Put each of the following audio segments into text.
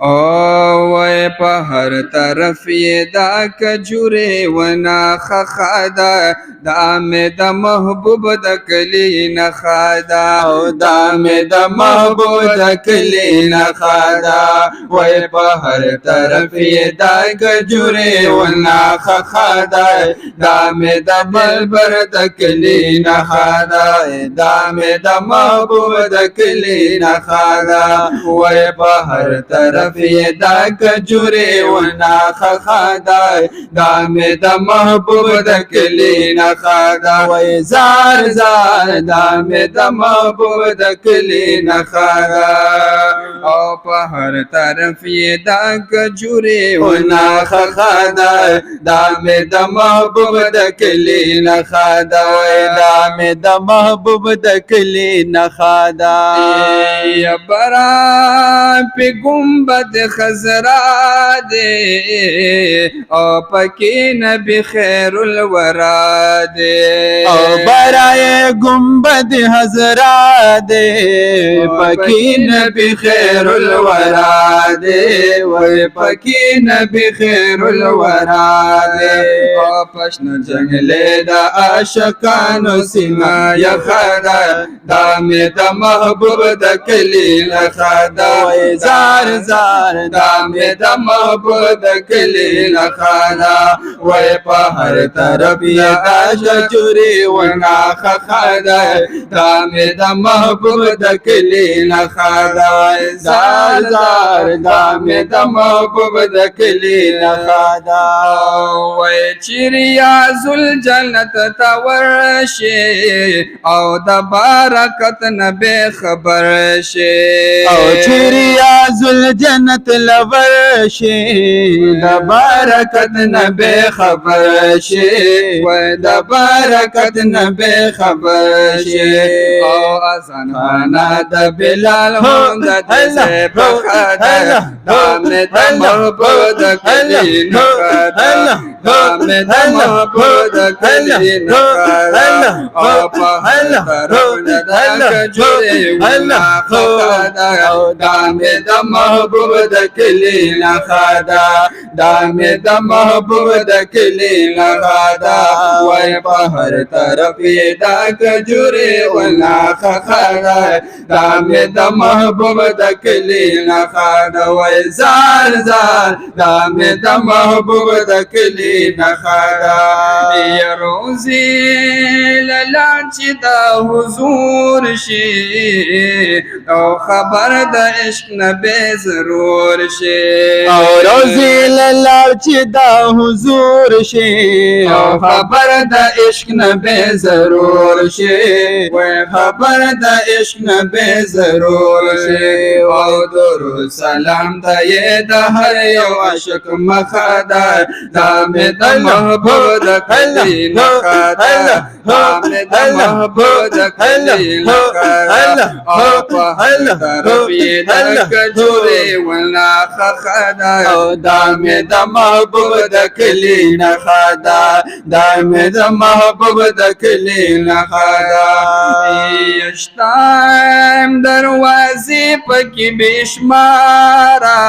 او وای په هر طرف یې دا کجورې ونه خخا ده دا مې د محبوب د کلي نښه ده او دا مې د محبوب د کلي نښه ده وای په هر طرف یې دا کجورې ونه خخا ده دا مې د بلبر د کلي نښه ده دا مې د محبوب د کلي نښه ده وای په هر طرف دا کجورې ونه خخا ده دا مې د محبوب د کلي نښه ده وای زار زار دا مې د محبوب د کلي نښه ده او په هر طرف یې دا کجورې ونه خخا ده دا مې د محبوب د کلي نښه ده وای دا مې د محبوب د کلي نښه ده یا برا په گنبد خزرا دے او پکی نبی خیر الورا دے او برائے گنبد خزرا دے پکی نبی خیر الورا دے وی پکی نبی خیر الورا دے او پشن جنگلے دا عاشقانو سینا یخدا دا می دا محبوب دا کلی نخدا زار زار دا مې د محبوب د کلي نښه ده وای په هر طرف یې دا کجورې ونه خخا ده دا مې د محبوب د کلي نښه ده زار زار دا مې د محبوب د کلي نښه ده وای چې ریاض الجنت ته ورشي او د برکت نه بې خبر شي او چې ریاض الجنت لور شي د برکت نه بې خبر شي وای د برکت نه بې خبر شي او اذان خانه د بلال هم د دې برخه ده دا مې د محبوب د کلي نښه ده دا مې د محبوب د کلي نښه ده او په هر طرف نه د کجورې ونه خخا ده دا مې د محبوب د کلي نښه ده دا مې د محبوب د کلي نښه ده وای په هر طرف یې دا کجورې ونه خخا ده دا مې د محبوب د کلي نښه ده وای زار زار دا مې د محبوب د کلي نښه ده یا روزي لاله چې د حضور شي او خبر د عشق نه بې ضرور شي او روزي لاله چې د حضور شي او خبر د عشق نه بې ضرور شي وای خبر د عشق نه بې ضرور شي او درود سلام ته یې د هر یو عاشق مخه ده دا مې د محبوب د کلي نښه ده دا مې د محبوب د کلي نښه ده او په هر طرف یې د کجورې ونه خخا ده دا مې د محبوب د کلي نښه ده دا مې د محبوب د کلي نښه ده یشتم دروازې پکې بې شماره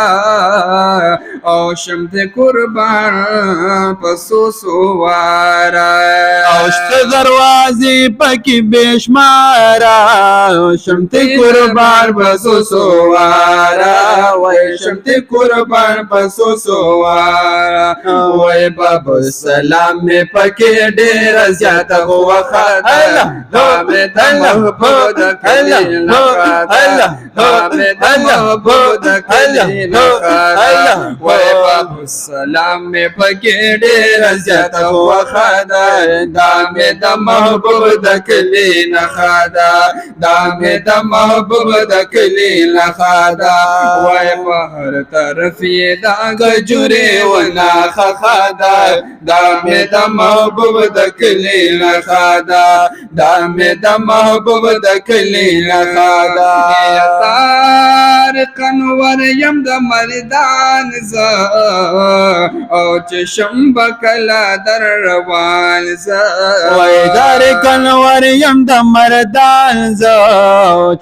او شمت قربان په څو واره او شته دروازې پکې بې شماره او شمت قربان په څو واره وای شمت قربان په څو واره وای بابا سلام مې پکې ډېر زیات وخت دا مې د محبوب د کلي نښه ده دا مې د محبوب د کلي نښه ده وای بابا سلام مې پکې ډېر زیات وخت دا مې د محبوب د کلي نښه ده دا مې د محبوب د کلي نښه ده وای په هر طرف یې دا کجورې ونه خخا ده دا مې د محبوب د کلي نښه ده دا مې د محبوب د کلي نښه ده زار قنور یم د مردان زه او چې شم بکلا در روان زه وای زار قنور یم د مردان زه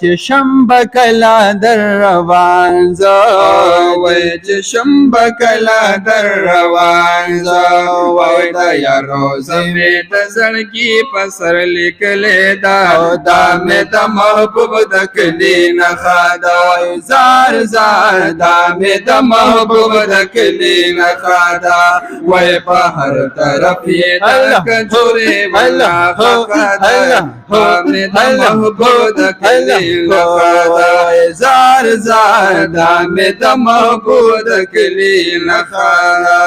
چې شم بکلا در روان زه وای چې شم بکلا در روان زه وای د یارو زمې د زړګي په سر لیکلې دا مې د محبوب د کلي نښه ده زار زار دا مې د محبوب د کلي نښه ده وای په هر طرف یې د کجورې ونا خښه ده دا مې د محبوب د کلي نښه ده زار زار دا مې د محبوب د کلي نښه ده